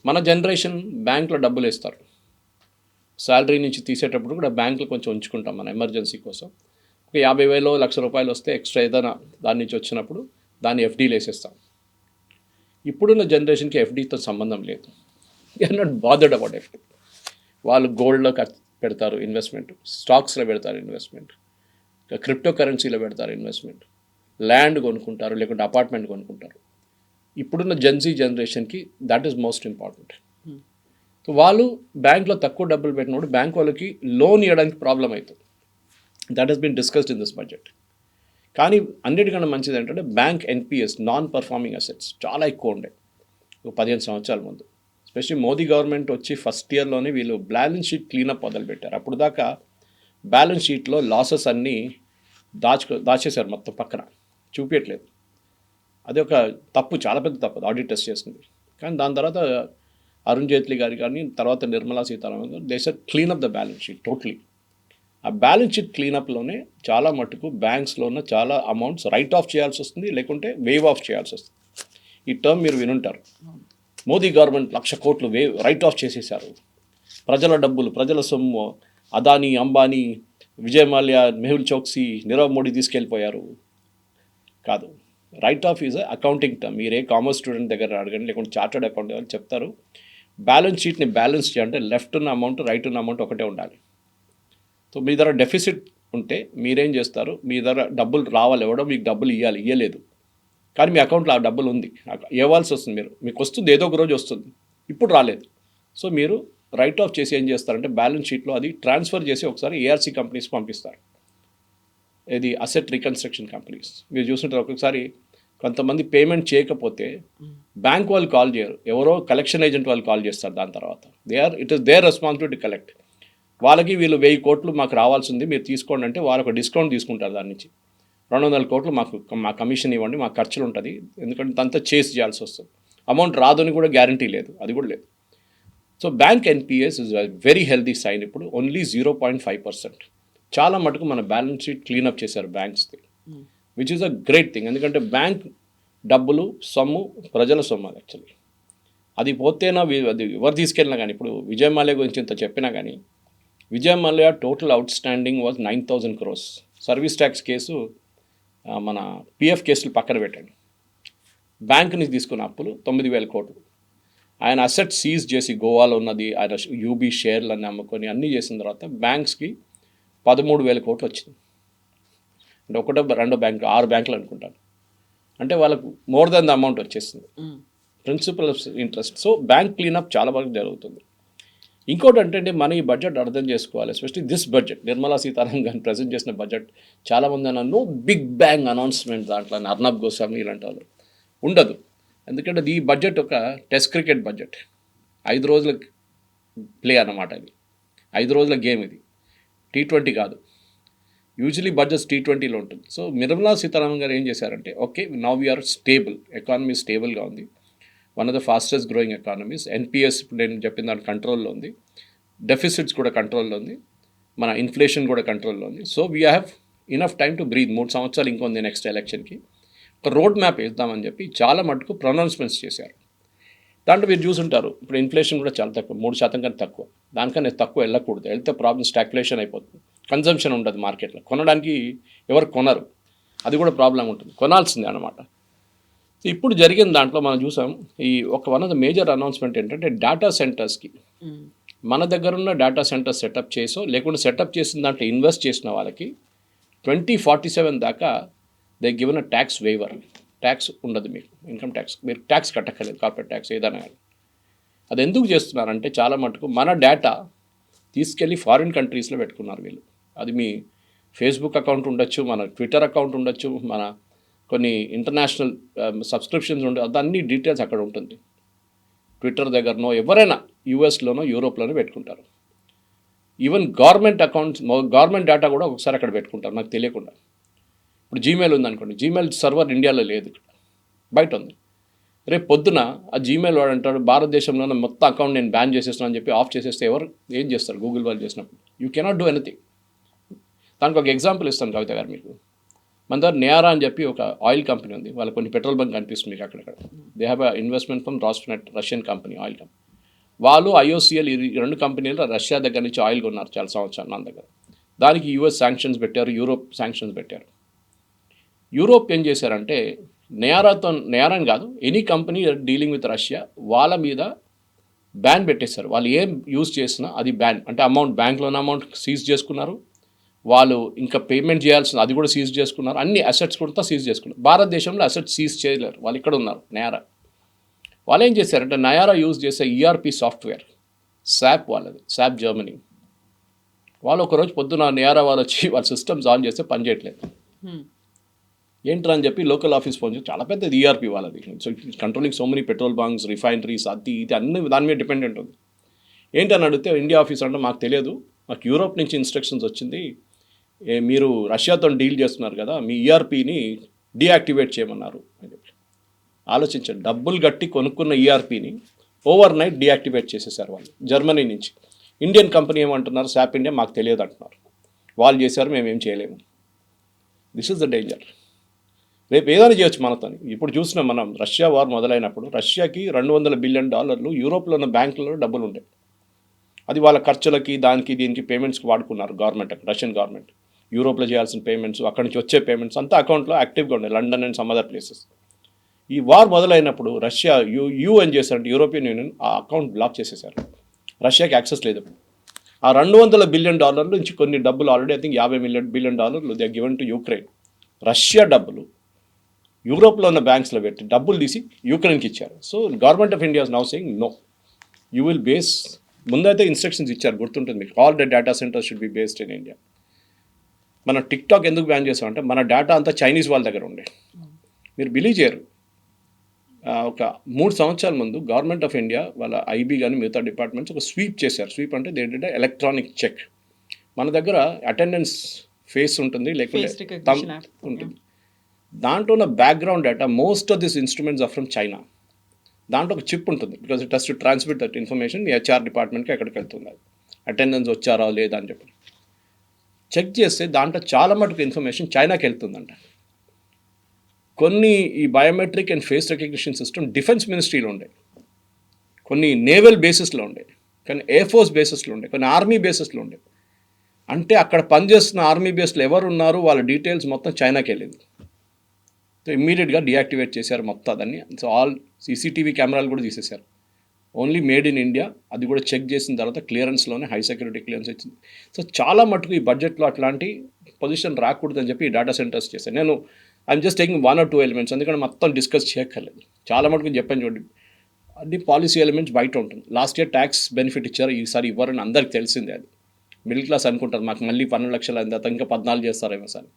మన జనరేషన్ బ్యాంక్లో డబ్బులు వేస్తారు, శాలరీ నుంచి తీసేటప్పుడు కూడా బ్యాంకులో కొంచెం ఉంచుకుంటాం మన ఎమర్జెన్సీ కోసం. ఒక 50,000 1,00,000 రూపాయలు వస్తే ఎక్స్ట్రా ఏదైనా దాని నుంచి వచ్చినప్పుడు దాన్ని ఎఫ్డీలు వేసేస్తాం. ఇప్పుడున్న జనరేషన్కి ఎఫ్డీతో సంబంధం లేదు. They are not bothered about FD. వాళ్ళు గోల్డ్లో పెడతారు ఇన్వెస్ట్మెంట్, స్టాక్స్లో పెడతారు ఇన్వెస్ట్మెంట్, క్రిప్టో కరెన్సీలో పెడతారు ఇన్వెస్ట్మెంట్, ల్యాండ్ కొనుక్కుంటారు, లేకుంటే అపార్ట్మెంట్ కొనుక్కుంటారు. ఇప్పుడున్న జెన్జీ జనరేషన్కి that is most important. So వాళ్ళు బ్యాంక్లో తక్కువ డబ్బులు పెట్టినప్పుడు బ్యాంక్ వాళ్ళకి లోన్ ఇవ్వడానికి ప్రాబ్లం అవుతుంది. That has been discussed in this budget. కానీ అన్నిటికన్నా మంచిది ఏంటంటే bank NPAs non performing assets చాలా ఎక్కువ ఉండే ఒక 15 సంవత్సరాల ముందు. ఎస్పెషల్లీ మోదీ గవర్నమెంట్ వచ్చి ఫస్ట్ ఇయర్లోనే వీళ్ళు బ్యాలెన్స్ షీట్ క్లీనప్ మొదలుపెట్టారు. అప్పుడు దాకా బ్యాలెన్స్ షీట్లో లాసెస్ అన్నీ దాచేశారు మొత్తం పక్కన, చూపించట్లేదు. అది ఒక తప్పు, చాలా పెద్ద తప్పు ఆడిటర్స్ చేసింది. కానీ దాని తర్వాత అరుణ్ జైట్లీ గారు కానీ తర్వాత నిర్మలా సీతారామన్ గారు they said cleanup the balance sheet totally. ఆ బ్యాలెన్స్ షీట్ క్లీనప్లోనే చాలా మటుకు బ్యాంక్స్లో ఉన్న చాలా అమౌంట్స్ రైట్ ఆఫ్ చేయాల్సి వస్తుంది, లేకుంటే వేవ్ ఆఫ్ చేయాల్సి వస్తుంది. ఈ టర్మ్ మీరు వినుంటారు. మోదీ గవర్నమెంట్ 1,00,000 కోట్లు రైట్ ఆఫ్ చేసేసారు, ప్రజల డబ్బులు, ప్రజల సొమ్ము అదానీ, అంబానీ, విజయ్ మాల్యా, మెహుల్ చోక్సీ, నీరవ్ మోడీ తీసుకెళ్ళిపోయారు. కాదు, right of is accounting term. మీరే కామర్స్ స్టూడెంట్ దగ్గర అడగండి, లేకుంటే చార్టర్డ్ అకౌంట్ దగ్గర చెప్తారు. బ్యాలెన్స్ షీట్ని బ్యాలెన్స్ చేయాలంటే లెఫ్ట్ ఉన్న అమౌంట్, రైట్ ఉన్న అమౌంట్ ఒకటే ఉండాలి. సో మీ దగ్గర డెఫిసిట్ ఉంటే మీరేం చేస్తారు, మీ దగ్గర డబ్బులు రావాలి, ఎవడో మీకు డబ్బులు ఇవ్వలేదు, కానీ మీ అకౌంట్లో ఆ డబ్బులు ఉంది, ఇవ్వాల్సి వస్తుంది. మీకు వస్తుంది, ఏదో ఒక రోజు వస్తుంది, ఇప్పుడు రాలేదు. సో మీరు రైట్ ఆఫ్ చేసి ఏం చేస్తారంటే బ్యాలెన్స్ షీట్లో అది ట్రాన్స్ఫర్ చేసి ఒకసారి ఏఆర్సీ కంపెనీస్ పంపిస్తారు. ఇది అసెట్ రీకన్స్ట్రక్షన్ కంపెనీస్. మీరు చూస్తుంటారు, ఒక్కొక్కసారి కొంతమంది పేమెంట్ చేయకపోతే బ్యాంక్ వాళ్ళు కాల్ చేయరు, ఎవరో కలెక్షన్ ఏజెంట్ వాళ్ళు కాల్ చేస్తారు. దాని తర్వాత it is there responsibility collect. వాళ్ళకి వీళ్ళు 1000 కోట్లు మాకు రావాల్సింది, మీరు తీసుకోండి అంటే వాళ్ళు ఒక డిస్కౌంట్ తీసుకుంటారు. దాని నుంచి 200 కోట్లు మా కమిషన్ ఇవ్వండి, మా ఖర్చులు ఉంటుంది, ఎందుకంటే అంతా చేసి చేయాల్సి వస్తుంది. అమౌంట్ రాదని కూడా గ్యారంటీ లేదు, అది కూడా లేదు. So bank NPS is very healthy sign. ఇప్పుడు ఓన్లీ 0.5%. చాలా మటుకు మన బ్యాలెన్స్ షీట్ క్లీనప్ చేశారు బ్యాంక్స్ది, which is a great thing. ఎందుకంటే బ్యాంక్ డబ్బులు సొమ్ము ప్రజల సొమ్ము. అది యాక్చువల్లీ అది పోతేనా అది ఎవరు తీసుకెళ్ళినా కానీ, ఇప్పుడు విజయ్ మాల్యా గురించి ఇంత చెప్పినా కానీ, Vijay Mallya total out standing was 9,000 crores. Service tax case, మన పిఎఫ్ కేసులు పక్కన పెట్టండి, బ్యాంక్ నుంచి తీసుకున్న అప్పులు 9,000 కోట్లు. ఆయన అసెట్ సీజ్ చేసి గోవాలో ఉన్నది, ఆయన యూబీ షేర్లన్నీ అమ్ముకొని అన్నీ చేసిన తర్వాత బ్యాంక్స్కి 13,000 కోట్లు వచ్చింది. అంటే 1-2 బ్యాంకులు, 6 బ్యాంకులు అనుకుంటాను. అంటే వాళ్ళకు మోర్ దెన్ ద అమౌంట్ వచ్చేసింది, principal of interest. So bank cleanup చాలా బాగా జరుగుతుంది. ఇంకోటి అంటే మన ఈ బడ్జెట్ అర్థం చేసుకోవాలి, especially this budget, Nirmala Sitharaman గారిని ప్రజెంట్ చేసిన బడ్జెట్. చాలామంది అన్నారు నో బిగ్ బ్యాంగ్ అనౌన్స్మెంట్, దాంట్లో అర్నబ్ గోస్వామి ఇలాంటి వాళ్ళు ఉండదు. ఎందుకంటే ఈ బడ్జెట్ ఒక టెస్ట్ క్రికెట్ బడ్జెట్, 5 రోజుల ప్లే అన్నమాట. ఇది 5 రోజుల గేమ్, ఇది T20 కాదు. యూజువలీ బడ్జెట్ T20లో ఉంటుంది. సో నిర్మలా సీతారామన్ గారు ఏం చేశారంటే, okay now we are stable, economy స్టేబుల్గా ఉంది, one of the fastest growing economies. NPAs ఇప్పుడు నేను చెప్పిన దాని కంట్రోల్లో ఉంది, డెఫిసిట్స్ కూడా కంట్రోల్లో ఉంది, మన ఇన్ఫ్లేషన్ కూడా కంట్రోల్లో ఉంది. So we have enough time to breathe. 3 సంవత్సరాలు ఇంకొంది నెక్స్ట్ ఎలక్షన్కి. ఒక రోడ్ మ్యాప్ వేద్దామని చెప్పి చాలా మటుకు ప్రొనౌన్స్మెంట్స్ చేశారు. దాంట్లో మీరు చూసుంటారు, ఇప్పుడు ఇన్ఫ్లేషన్ కూడా చాలా తక్కువ, 3% కన్నా తక్కువ. దానికన్నా తక్కువ వెళ్ళకూడదు, వెళ్తే ప్రాబ్లమ్ స్టాగ్ఫ్లేషన్ అయిపోతుంది, కన్జంప్షన్ ఉండదు మార్కెట్లో, కొనడానికి ఎవరు కొనరు, అది కూడా ప్రాబ్లం ఉంటుంది, కొనాల్సిందే అనమాట. ఇప్పుడు జరిగిన దాంట్లో మనం చూసాం, ఈ one of the major announcement ఏంటంటే డేటా సెంటర్స్కి, మన దగ్గర ఉన్న డేటా సెంటర్స్ సెటప్ చేసో లేకుంటే సెటప్ చేసిన దాంట్లో ఇన్వెస్ట్ చేసిన వాళ్ళకి 2047 దాకా they given a tax waiver. Tax ఉండదు మీకు, ఇన్కమ్ ట్యాక్స్, మీరు ట్యాక్స్ కట్టక్కర్లేదు, కార్పొరేట్ ట్యాక్స్ ఏదైనా కానీ. అది ఎందుకు చేస్తున్నారంటే చాలా మటుకు మన డేటా తీసుకెళ్ళి ఫారిన్ కంట్రీస్లో పెట్టుకున్నారు వీళ్ళు. అది మీ ఫేస్బుక్ అకౌంట్ ఉండొచ్చు, మన ట్విట్టర్ అకౌంట్ ఉండొచ్చు, మన కొన్ని ఇంటర్నేషనల్ సబ్స్క్రిప్షన్స్ ఉండే, అదన్నీ డీటెయిల్స్ అక్కడ ఉంటుంది. ట్విట్టర్ దగ్గరనో ఎవరైనా యూఎస్లోనో యూరోప్లోనో పెట్టుకుంటారు. Even government accounts, government data కూడా ఒకసారి అక్కడ పెట్టుకుంటారు నాకు తెలియకుండా. ఇప్పుడు జీమెయిల్ ఉందనుకోండి, జీమెయిల్ సర్వర్ ఇండియాలో లేదు, బయట ఉంది. రేపు పొద్దున ఆ జీమెయిల్ వాడు అంటాడు భారతదేశంలోనే మొత్తం అకౌంట్ నేను బ్యాన్ చేసేస్తున్నాను అని చెప్పి ఆఫ్ చేసేస్తే ఎవరు ఏం చేస్తారు? గూగుల్ వాళ్ళు చేసినప్పుడు యూ కెనాట్ డూ ఎనీథింగ్. దానికి ఒక ఎగ్జాంపుల్ ఇస్తాను కవిత గారు మీకు. మన దగ్గర నేరా అని చెప్పి ఒక ఆయిల్ కంపెనీ ఉంది, వాళ్ళ కొన్ని పెట్రోల్ బంక్ కనిపిస్తుంది మీకు అక్కడక్కడ. They have investment from Rosneft, Russian company, oil company. వాళ్ళు ఐఓసిఎల్ ఈ 2 కంపెనీలు రష్యా దగ్గర నుంచి ఆయిల్ కొన్నారు చాలా సంవత్సరాలు మన దగ్గర. దానికి యూఎస్ శాంక్షన్స్ పెట్టారు, యూరోప్ శాంక్షన్స్ పెట్టారు. యూరోప్ ఏం చేశారంటే నేరం కాదు, any company dealing with Russia వాళ్ళ మీద బ్యాన్ పెట్టేశారు. వాళ్ళు ఏం యూజ్ చేసినా అది బ్యాన్, అంటే అమౌంట్ బ్యాంక్లోని అమౌంట్ సీజ్ చేసుకున్నారు, వాళ్ళు ఇంకా పేమెంట్ చేయాల్సిన అది కూడా సీజ్ చేసుకున్నారు, అన్ని అసెట్స్ కూడా సీజ్ చేసుకున్నారు. భారతదేశంలో అసెట్స్ సీజ్ చేయలేరు, వాళ్ళు ఇక్కడ ఉన్నారు నయారా. వాళ్ళు ఏం చేశారంటే నయారా యూజ్ చేసే ఈఆర్పి సాఫ్ట్వేర్ శాప్, వాళ్ళది శాప్ జర్మనీ. వాళ్ళు ఒకరోజు పొద్దున నయారా వాళ్ళు వచ్చి వాళ్ళ సిస్టమ్స్ ఆన్ చేస్తే పనిచేయట్లేదు. ఏంట్రా అని చెప్పి లోకల్ ఆఫీస్ ఫోన్ చేసి చాలా పెద్దది ఈఆర్పీ వాళ్ళది. So it's controlling so many petrol bunks, refineries, అది ఇది అన్ని దాని మీద డిపెండెంట్ ఉంది. ఏంటని అడిగితే ఇండియా ఆఫీస్ అంటే మాకు తెలియదు, మాకు యూరోప్ నుంచి ఇన్స్ట్రక్షన్స్ వచ్చింది, మీరు రష్యాతో డీల్ చేస్తున్నారు కదా, మీ ఈఆర్పీని డీయాక్టివేట్ చేయమన్నారు అని చెప్పి. ఆలోచించండి, డబ్బులు కట్టి కొనుక్కున్న ఈఆర్పీని ఓవర్ నైట్ డీయాక్టివేట్ చేసేసారు వాళ్ళు జర్మనీ నుంచి. ఇండియన్ కంపెనీ ఏమంటున్నారు, శాప్ ఇండియా మాకు తెలియదు అంటున్నారు. వాళ్ళు చేశారు, మేమేం చేయలేము. This is the danger. రేపు ఏదైనా చేయొచ్చు మనతో. ఇప్పుడు చూసినాం మనం, రష్యా వార్ మొదలైనప్పుడు రష్యాకి $200 బిలియన్ యూరోప్లో ఉన్న బ్యాంకులలో డబ్బులు ఉంటాయి. అది వాళ్ళ ఖర్చులకి దానికి దీనికి పేమెంట్స్కి వాడుకున్నారు గవర్నమెంట్, రష్యన్ గవర్నమెంట్. యూరోప్లో చేయాల్సిన పేమెంట్స్, అక్కడి నుంచి వచ్చే పేమెంట్స్ అంతా అకౌంట్లో యాక్టివ్గా ఉన్నాయి, London and some other places. ఈ వార్ మొదలైనప్పుడు రష్యా ఏం చేశారంటే యూరోపియన్ యూనియన్ ఆ అకౌంట్ బ్లాక్ చేసేసారు. రష్యాకి యాక్సెస్ లేదు. ఆ $200 బిలియన్ నుంచి కొన్ని డబ్బులు already I think $50 billion they are given to Ukraine. Russia డబ్బులు యూరోప్లో ఉన్న బ్యాంక్స్లో పెట్టి డబ్బులు తీసి యూక్రెయిన్కి ఇచ్చారు. So government of India is now saying no, you will base, ముందైతే ఇన్స్ట్రక్షన్స్ ఇచ్చారు, గుర్తుంటుంది మీకు, all the data centres should be based in India. మన టిక్టాక్ ఎందుకు బ్యాన్ చేసామంటే మన డేటా అంతా చైనీస్ వాళ్ళ దగ్గర ఉండే. మీరు బిలీవ్ చేయరు, ఒక 3 సంవత్సరాల ముందు గవర్నమెంట్ ఆఫ్ ఇండియా వాళ్ళ ఐబీ కానీ మిగతా డిపార్ట్మెంట్స్ ఒక స్వీప్ చేశారు. స్వీప్ అంటే ఏంటంటే ఎలక్ట్రానిక్ చెక్. మన దగ్గర అటెండెన్స్ ఫేస్ ఉంటుంది, లేకపోతే థంబ్ ఉంటుంది. దాంట్లో ఉన్న background data, most of this instruments are from China. దాంట్లో ఒక చిప్ ఉంటుంది, because it has to transmit that information మీ హెచ్ఆర్ డిపార్ట్మెంట్కి ఎక్కడికి వెళ్తుంది, అటెండెన్స్ వచ్చారా లేదా అని చెప్పి చెక్ చేస్తే దాంట్లో చాలా మటుకు ఇన్ఫర్మేషన్ చైనాకి వెళ్తుందంట. కొన్ని ఈ biometric and face recognition system defence మినిస్ట్రీలో ఉండే, కొన్ని నేవల్ బేసిస్లో ఉండే, కొన్ని ఎయిర్ ఫోర్స్ బేసిస్లో ఉండే, కొన్ని ఆర్మీ బేసిస్లో ఉండే. అంటే అక్కడ పనిచేస్తున్న ఆర్మీ బేస్లో ఎవరు ఉన్నారు వాళ్ళ డీటెయిల్స్ మొత్తం చైనాకి వెళ్ళింది. సో ఇమ్మీడియట్గా డీయాక్టివేట్ చేశారు మొత్తం దాన్ని. సో ఆల్ సీసీటీవీ కెమెరాలు కూడా తీసేశారు. ఓన్లీ మేడ్ ఇన్ ఇండియా, అది కూడా చెక్ చేసిన తర్వాత క్లియరెన్స్లోనే హై సెక్యూరిటీ క్లియరెన్స్ వచ్చింది. సో చాలా మటుకు ఈ బడ్జెట్లో అట్లాంటి పొజిషన్ రాకూడదని చెప్పి ఈ డేటా సెంటర్స్ చేశాను. నేను I'm just taking 1 or 2 elements, ఎందుకంటే మొత్తం డిస్కస్ చేయక్కర్లేదు. చాలా మటుకు చెప్పాను చూడండి, అన్ని పాలసీ ఎలిమెంట్స్ బయట ఉంటుంది. లాస్ట్ ఇయర్ ట్యాక్స్ బెనిఫిట్ ఇచ్చారు, ఈసారి ఇవ్వరని అందరికి తెలిసిందే. అది మిడిల్ క్లాస్ అనుకుంటారు మాకు మళ్ళీ 12 లక్షలు అయింది, ఇంకా 14 చేస్తారేమో సార్.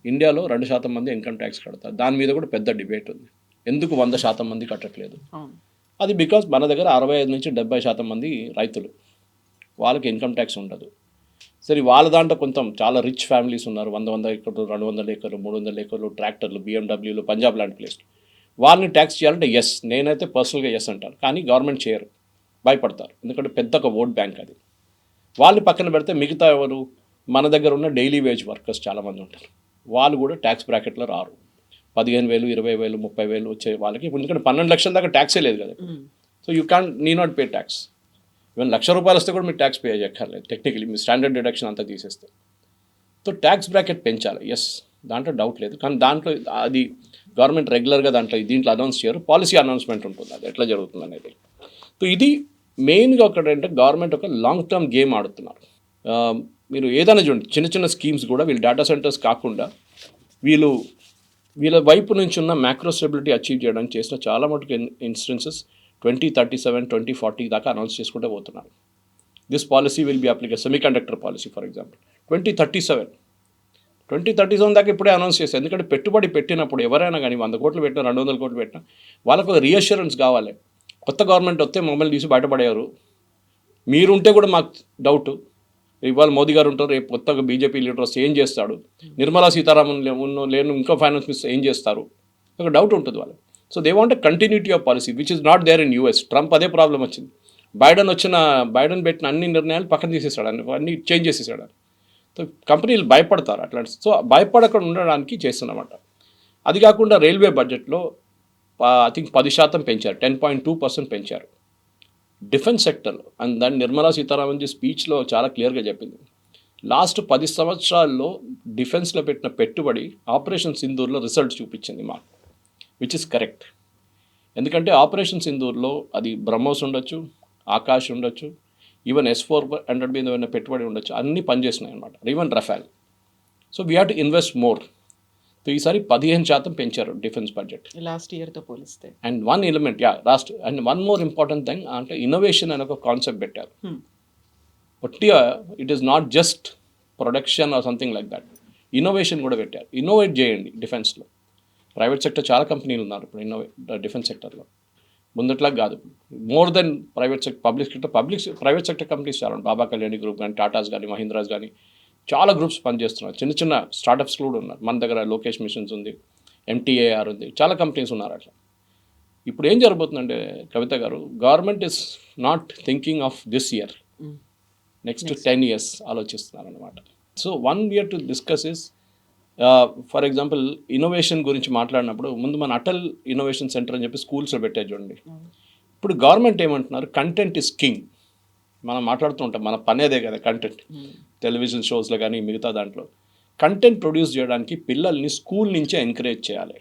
ఇండియాలో 2% మంది ఇన్కమ్ ట్యాక్స్ కడతారు. దాని మీద కూడా పెద్ద డిబేట్ ఉంది, ఎందుకు 100% మంది కట్టట్లేదు. అది బికాజ్ మన దగ్గర 65 నుంచి 70% మంది రైతులు, వాళ్ళకి ఇన్కమ్ ట్యాక్స్ ఉండదు. సరే వాళ్ళ దాంట్లో కొంచెం చాలా రిచ్ ఫ్యామిలీస్ ఉన్నారు, 100 ఎకర్లు, 200 ఎకర్లు, 300 ఎకర్లు, ట్రాక్టర్లు, BMWలు, పంజాబ్ లాంటి ప్లేస్లు. వాళ్ళని ట్యాక్స్ చేయాలంటే ఎస్, నేనైతే పర్సనల్గా ఎస్ అంటాను. కానీ గవర్నమెంట్ చేయరు, భయపడతారు, ఎందుకంటే పెద్ద ఒక ఓట్ బ్యాంక్ అది. వాళ్ళని పక్కన పెడితే మిగతా ఎవరు, మన దగ్గర ఉన్న డైలీ వేజ్ వర్కర్స్ చాలామంది ఉంటారు, వాళ్ళు కూడా ట్యాక్స్ బ్రాకెట్లో రారు. 15,000, 20,000, 30,000 వచ్చే వాళ్ళకి, ఎందుకంటే 12 లక్షల దాకా ట్యాక్సే లేదు కదా. So you need not pay tax. Even ₹1,00,000 వస్తే కూడా మీరు ట్యాక్స్ పే చేయక్కర్లేదు టెక్నికలీ, మీ స్టాండర్డ్ డిడక్షన్ అంతా తీసేస్తే. సో ట్యాక్స్ బ్రాకెట్ పెంచాలి, ఎస్, దాంట్లో డౌట్ లేదు. కానీ దాంట్లో అది గవర్నమెంట్ రెగ్యులర్గా దీంట్లో అనౌన్స్ చేయరు, పాలసీ అనౌన్స్మెంట్ ఉంటుంది, అది ఎట్లా జరుగుతుంది అనేది. సో ఇది మెయిన్గా ఒకటంటే గవర్నమెంట్ ఒక లాంగ్ టర్మ్ గేమ్ ఆడుతున్నారు. మీరు ఏదైనా చూడండి, చిన్న చిన్న స్కీమ్స్ కూడా వీళ్ళు డేటా సెంటర్స్ కాకుండా వీళ్ళ వైపు నుంచి ఉన్న మ్యాక్రో స్టెబిలిటీ అచీవ్ చేయడానికి చేసిన చాలా మటుకు ఇన్స్టెన్సెస్ 2037, 2040 దాకా అనౌన్స్ చేసుకుంటూ పోతున్నారు. This policy will be applicable, semiconductor policy for example 2037 దాకా ఇప్పుడే అనౌన్స్ చేశారు. ఎందుకంటే పెట్టుబడి పెట్టినప్పుడు ఎవరైనా కానీ 100 కోట్లు పెట్టినా, 200 కోట్లు పెట్టినా, వాళ్ళకు ఒక రీఅష్యూరెన్స్ కావాలి. కొత్త గవర్నమెంట్ వస్తే మమ్మల్ని తీసి బయటపడేవారు, మీరుంటే కూడా మాకు డౌట్. ఇవాళ మోదీ గారు ఉంటారు, రేపు కొత్తగా బీజేపీ లీడర్ వస్తే ఏం చేస్తాడు, నిర్మలా సీతారామన్ లేను ఇంకో ఫైనాన్స్ మినిస్టర్ ఏం చేస్తారు, ఒక డౌట్ ఉంటుంది వాళ్ళు. So they want continuity of policy which is not there in US. Trump అదే ప్రాబ్లం వచ్చింది, బైడెన్ పెట్టిన అన్ని నిర్ణయాలు పక్కన తీసేసాడు, అన్ని చేంజ్ చేసేసాడు. సో కంపెనీలు భయపడతారు అట్లాంటి. సో భయపడకుండా ఉండడానికి చేస్తున్నమాట. అది కాకుండా రైల్వే బడ్జెట్లో ఐ థింక్ 10% పెంచారు, 10.2% పెంచారు డిఫెన్స్ సెక్టర్లో. అండ్ దాన్ని నిర్మలా సీతారామన్ స్పీచ్లో చాలా క్లియర్గా చెప్పింది. లాస్ట్ 10 సంవత్సరాల్లో డిఫెన్స్లో పెట్టిన పెట్టుబడి ఆపరేషన్ సింధూర్లో రిజల్ట్ చూపించింది మాకు, విచ్ ఇస్ కరెక్ట్. ఎందుకంటే ఆపరేషన్ సింధూర్లో అది బ్రహ్మోస్ ఉండొచ్చు, ఆకాష్ ఉండొచ్చు, ఈవెన్ S-400 మీద ఏమైనా పెట్టుబడి ఉండొచ్చు, అన్నీ పనిచేసినాయి అనమాట, even రఫాల్. So we have to invest more. So ఈసారి 15% పెంచారు డిఫెన్స్ బడ్జెట్ లాస్ట్ ఇయర్తో పోలిస్తే. And one element and one more important thing అంటే ఇన్నోవేషన్ అనే ఒక కాన్సెప్ట్ పెట్టారు. ఒట్టిగా it is not just production or something like that, innovation కూడా పెట్టారు. ఇన్నోవేట్ చేయండి డిఫెన్స్లో. ప్రైవేట్ సెక్టర్ చాలా కంపెనీలు ఉన్నారు ఇప్పుడు డిఫెన్స్ సెక్టర్లో, ముందట్లా కాదు. More than private sector, private sector companies చాలా ఉన్నాయి. బాబా కళ్యాణి గ్రూప్ కానీ, టాటాస్ కానీ, మహీంద్రాస్ కానీ చాలా గ్రూప్స్ పనిచేస్తున్నారు. చిన్న చిన్న స్టార్టప్స్ కూడా ఉన్నారు. మన దగ్గర లోకేష్ మిషన్స్ ఉంది, MTAR ఉంది, చాలా కంపెనీస్ ఉన్నారు అట్లా. ఇప్పుడు ఏం జరగబోతుందంటే కవిత గారు, government is not thinking of this year, next 10 years ఆలోచిస్తున్నారు అనమాట. So one year to discuss is, for example innovation గురించి మాట్లాడినప్పుడు ముందు మన అటల్ ఇన్నోవేషన్ సెంటర్ అని చెప్పి స్కూల్స్లో పెట్టే చూడండి. ఇప్పుడు గవర్నమెంట్ ఏమంటున్నారు, కంటెంట్ ఇస్ కింగ్. మనం మాట్లాడుతూ ఉంటాం, మన పని అదే కదా కంటెంట్. టెలివిజన్ షోస్లో కానీ మిగతా దాంట్లో కంటెంట్ ప్రొడ్యూస్ చేయడానికి పిల్లల్ని స్కూల్ నుంచే ఎంకరేజ్ చేయాలి.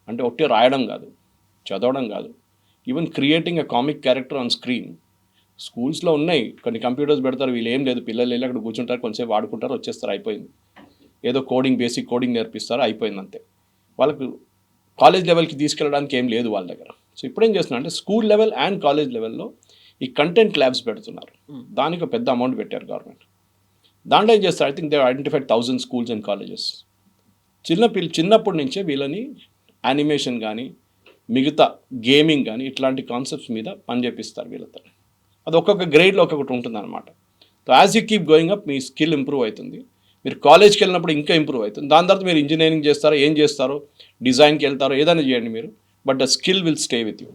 అంటే ఒకటి రాయడం కాదు, చదవడం కాదు, even creating a comic character on screen. స్కూల్స్లో ఉన్నాయి, కొన్ని కంప్యూటర్స్ పెడతారు, వీళ్ళు ఏం లేదు, పిల్లలు వెళ్ళి అక్కడ కూర్చుంటారు, కొంచెంసేపు ఆడుకుంటారు, వచ్చేస్తారు, అయిపోయింది. ఏదో కోడింగ్, బేసిక్ కోడింగ్ నేర్పిస్తారు, అయిపోయింది అంతే. వాళ్ళకు కాలేజ్ లెవెల్కి తీసుకెళ్ళడానికి ఏం లేదు వాళ్ళ దగ్గర. సో ఇప్పుడు ఏం చేస్తున్నారు అంటే స్కూల్ లెవెల్ అండ్ కాలేజ్ లెవెల్లో ఈ కంటెంట్ ల్యాబ్స్ పెడుతున్నారు. దానికి ఒక పెద్ద అమౌంట్ పెట్టారు గవర్నమెంట్. దాంట్లో ఏం చేస్తారు, I think they identified 1000 schools and colleges. చిన్నప్పటి నుంచే వీళ్ళని యానిమేషన్ కానీ, మిగతా గేమింగ్ కానీ, ఇట్లాంటి కాన్సెప్ట్స్ మీద పని చేపిస్తారు వీళ్ళతో. అది ఒక్కొక్క గ్రేడ్లో ఒక్కొక్కటి ఉంటుంది అనమాట. So as you keep going up me skill improve అవుతుంది. మీరు కాలేజ్కి వెళ్ళినప్పుడు ఇంకా ఇంప్రూవ్ అవుతుంది. దాని తర్వాత మీరు ఇంజనీరింగ్ చేస్తారో, ఏం చేస్తారో, డిజైన్కి వెళ్తారో, ఏదైనా చేయండి మీరు, but the skill will stay with you.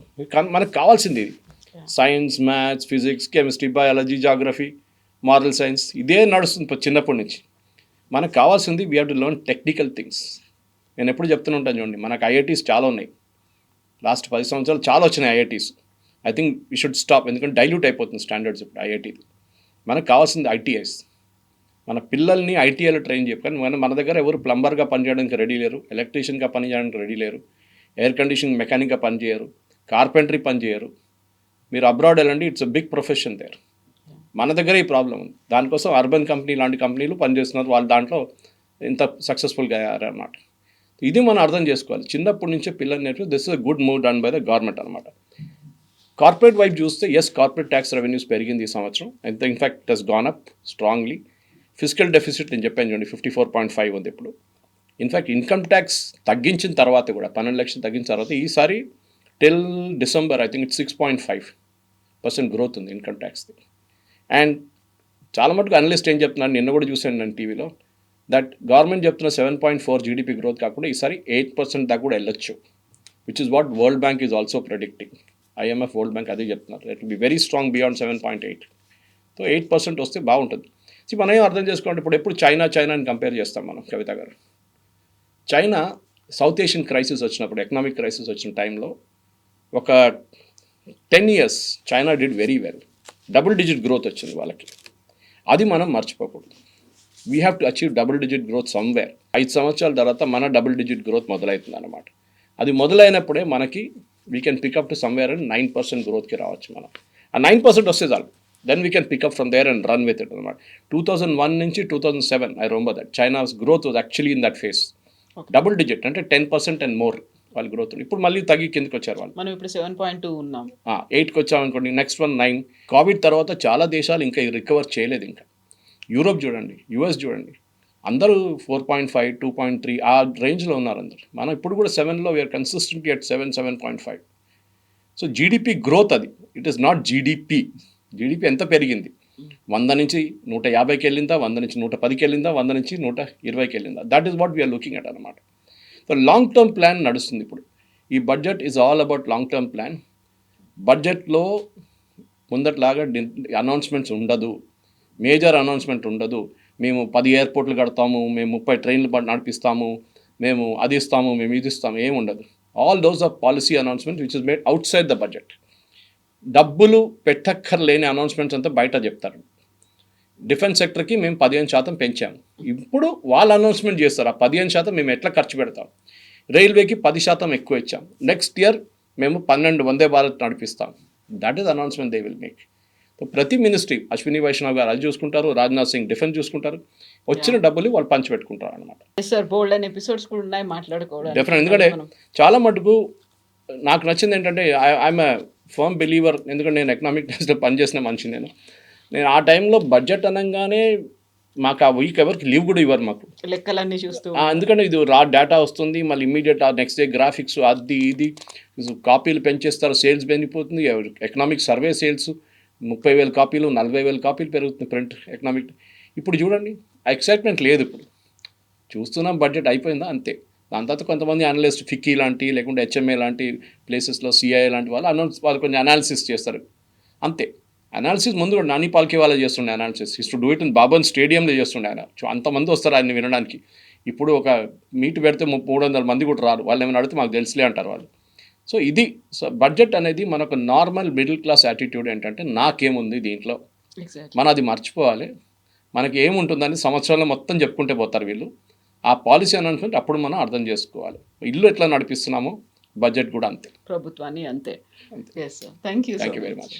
మనకు కావాల్సింది ఇది. Science, maths, physics, chemistry, biology, geography, moral science, ఇదే నడుస్తుంది చిన్నప్పటి నుంచి. మనకు కావాల్సింది we have to learn technical things. నేను ఎప్పుడు చెప్తూనే ఉంటాను చూడండి, మనకు IITs చాలా ఉన్నాయి. లాస్ట్ 10 సంవత్సరాలు చాలా వచ్చినాయి IITs. I think we should stop, ఎందుకంటే డైల్యూట్ అయిపోతుంది స్టాండర్డ్స్ ఇప్పుడు IIT. మనకు కావాల్సింది ITIs. మన పిల్లల్ని ITIలో ట్రైన్ చెప్పాను. మన దగ్గర ఎవరు ప్లంబర్గా పనిచేయడానికి రెడీ లేరు, ఎలక్ట్రీషియన్గా పనిచేయడానికి రెడీ లేరు, ఎయిర్ కండిషనింగ్ మెకానిక్గా పనిచేయరు, కార్పెంటరీ పనిచేయరు. మీరు అబ్రాడ్ వెళ్ళండి, it's a big profession there. మన దగ్గర ఈ ప్రాబ్లం ఉంది. దానికోసం అర్బన్ కంపెనీ లాంటి కంపెనీలు పనిచేస్తున్నారు, వాళ్ళు దాంట్లో ఇంత సక్సెస్ఫుల్గా అయ్యారన్నమాట. ఇది మనం అర్థం చేసుకోవాలి. చిన్నప్పటి నుంచే పిల్లలు నేర్పి this is a good move done by the government అనమాట. కార్పొరేట్ వైపు చూస్తే కార్పొరేట్ ట్యాక్స్ రెవెన్యూస్ పెరిగింది ఈ సంవత్సరం. అయితే in fact it has gone up strongly. Physical deficit నేను చెప్పాను చూడండి 54.5 ఉంది ఇప్పుడు. ఇన్ఫ్యాక్ట్ ఇన్కమ్ ట్యాక్స్ తగ్గించిన తర్వాత కూడా 12 లక్షలు తగ్గించిన తర్వాత ఈసారి till December I think it's 6.5% growth ఉంది ఇన్కమ్ ట్యాక్స్ది. అండ్ చాలా మటుకు అనలిస్ట్ ఏం చెప్తున్నారు, నిన్న కూడా చూశాను నేను టీవీలో, దట్ గవర్నమెంట్ చెప్తున్న 7.4 GDP గ్రోత్ కాకుండా ఈసారి 8% దాకా కూడా వెళ్ళొచ్చు, which is what world bank is also predicting. IMF, world bank అదే చెప్తున్నారు, it will be very strong beyond 7.8. So 8% వస్తే బాగుంటుంది. సో మనం ఏం అర్థం చేసుకోండి, ఇప్పుడు ఎప్పుడు చైనా అని కంపేర్ చేస్తాం మనం కవిత గారు. చైనా సౌత్ ఏషియన్ క్రైసిస్ వచ్చినప్పుడు, ఎకనామిక్ క్రైసిస్ వచ్చిన టైంలో ఒక 10 years China did very well, double digit growth వచ్చింది వాళ్ళకి. అది మనం మర్చిపోకూడదు. We have to achieve double digit growth somewhere. 5 సంవత్సరాల తర్వాత మన డబుల్ డిజిట్ గ్రోత్ మొదలవుతుంది అన్నమాట. అది మొదలైనప్పుడే మనకి we can pick up to somewhere and 9% గ్రోత్కి రావచ్చు మనం. ఆ 9% వస్తే చాలు, then we can pick up from there and run with it అనమాట. 2001 నుంచి 2007 I remember that China's growth was actually in that phase. Double digit అంటే 10% అండ్ మోర్ వాళ్ళ గ్రోత్. ఇప్పుడు మళ్ళీ తగ్గి కిందకి వచ్చారు వాళ్ళు. మనం ఇప్పుడు 7.2 ఉన్నాం, 8కి వచ్చామనుకోండి, నెక్స్ట్ 9. కోవిడ్ తర్వాత చాలా దేశాలు ఇంకా రికవర్ చేయలేదు. ఇంకా యూరోప్ చూడండి, US చూడండి, అందరూ 4.5, 2.3 ఆ రేంజ్లో ఉన్నారు అందరు. మనం ఇప్పుడు కూడా 7లో we are consistently at 7.5. So GDP growth అది, it is not GDP. GDP ఎంత పెరిగింది, 100 నుంచి 150కి వెళ్ళిందా, 100 నుంచి 110కి వెళ్ళిందా, 100 నుంచి 120కి వెళ్ళిందా, that is what we are looking at అనమాట. సో లాంగ్ టర్మ్ ప్లాన్ నడుస్తుంది ఇప్పుడు. ఈ budget is all about long term plan. బడ్జెట్లో ముందట్లాగా అనౌన్స్మెంట్స్ ఉండదు, మేజర్ అనౌన్స్మెంట్ ఉండదు. మేము 10 ఎయిర్పోర్ట్లు కడతాము, మేము 30 ట్రైన్లు నడిపిస్తాము, మేము అది ఇస్తాము, మేము ఇది ఇస్తాము, ఏమి ఉండదు. All those are policy announcements which is made outside the budget. డబ్బులు పెట్టక్కర్లేని అనౌన్స్మెంట్స్ అంతా బయట చెప్తారు. డిఫెన్స్ సెక్టర్కి మేము 15% పెంచాము, ఇప్పుడు వాళ్ళు అనౌన్స్మెంట్ చేస్తారు ఆ 15% మేము ఎట్లా ఖర్చు పెడతాం. రైల్వేకి 10% ఎక్కువ ఇచ్చాం, నెక్స్ట్ ఇయర్ మేము 12 వందే భారత్ నడిపిస్తాం. That is announcement they will make. ప్రతి మినిస్ట్రీ, అశ్విని వైష్ణవ్ గారు అది చూసుకుంటారు, రాజ్నాథ్ సింగ్ డిఫెన్స్ చూసుకుంటారు, వచ్చిన డబ్బులు వాళ్ళు పంచిపెట్టుకుంటారు అనమాట. సార్ బోల్డ్ అని ఎపిసోడ్స్ కూడా ఉన్నాయి మాట్లాడుకోవడానికి. డెఫినెట్, ఎందుకంటే చాలా మటుకు నాకు నచ్చింది ఏంటంటే ఐఎమ్ ఎ ఫర్మ్ బిలీవర్, ఎందుకంటే నేను ఎకనామిక్ టైమ్స్లో పనిచేసిన మనిషి. నేను ఆ టైంలో బడ్జెట్ అనగానే మాకు ఆ వీక్ ఎవరికి లీవ్ కూడా ఇవ్వరు మాకు. లెక్కలన్నీ చూస్తూ ఎందుకంటే ఇది రా డేటా వస్తుంది, మళ్ళీ ఇమ్మీడియట్ నెక్స్ట్ డే గ్రాఫిక్స్ అది ఇది కాపీలు పెంచేస్తారు, సేల్స్ పెరిగిపోతుంది. ఎకనామిక్ సర్వే సేల్స్ 30,000 కాపీలు 40,000 కాపీలు పెరుగుతుంది ప్రింట్ ఎకనామిక్. ఇప్పుడు చూడండి ఎక్సైట్మెంట్ లేదు. ఇప్పుడు చూస్తున్నాం బడ్జెట్ అయిపోయిందా అంతే. దాని తర్వాత కొంతమంది అనలిస్ట్ ఫిక్కీ లాంటి లేకుంటే హెచ్ఎంఏ లాంటి ప్లేసెస్లో సిఐఏ లాంటి వాళ్ళు కొంచెం అనాలిసిస్ చేస్తారు అంతే. అనాలిసిస్ ముందు కూడా నాని పాల్కే వాళ్ళే చేస్తుండే analysis. To do it in bourbon స్టేడియంలో చేస్తుండే ఆయన. అంతమంది వస్తారు ఆయన వినడానికి. ఇప్పుడు ఒక మీట్ పెడితే 300 మంది కూడా రారు. వాళ్ళు ఏమైనా అడిగితే మాకు తెలుసులే అంటారు వాళ్ళు. సో ఇది బడ్జెట్ అనేది మనకు నార్మల్ మిడిల్ క్లాస్ యాటిట్యూడ్ ఏంటంటే నాకేముంది దీంట్లో, మనం అది మర్చిపోవాలి. మనకి ఏముంటుందని సంవత్సరంలో మొత్తం చెప్పుకుంటే పోతారు వీళ్ళు. ఆ పాలసీ అని అనుకుంటే అప్పుడు మనం అర్థం చేసుకోవాలి. ఇల్లు ఎట్లా నడిపిస్తున్నామో బడ్జెట్ కూడా అంతే, ప్రభుత్వాన్ని అంతే. Thank you very much.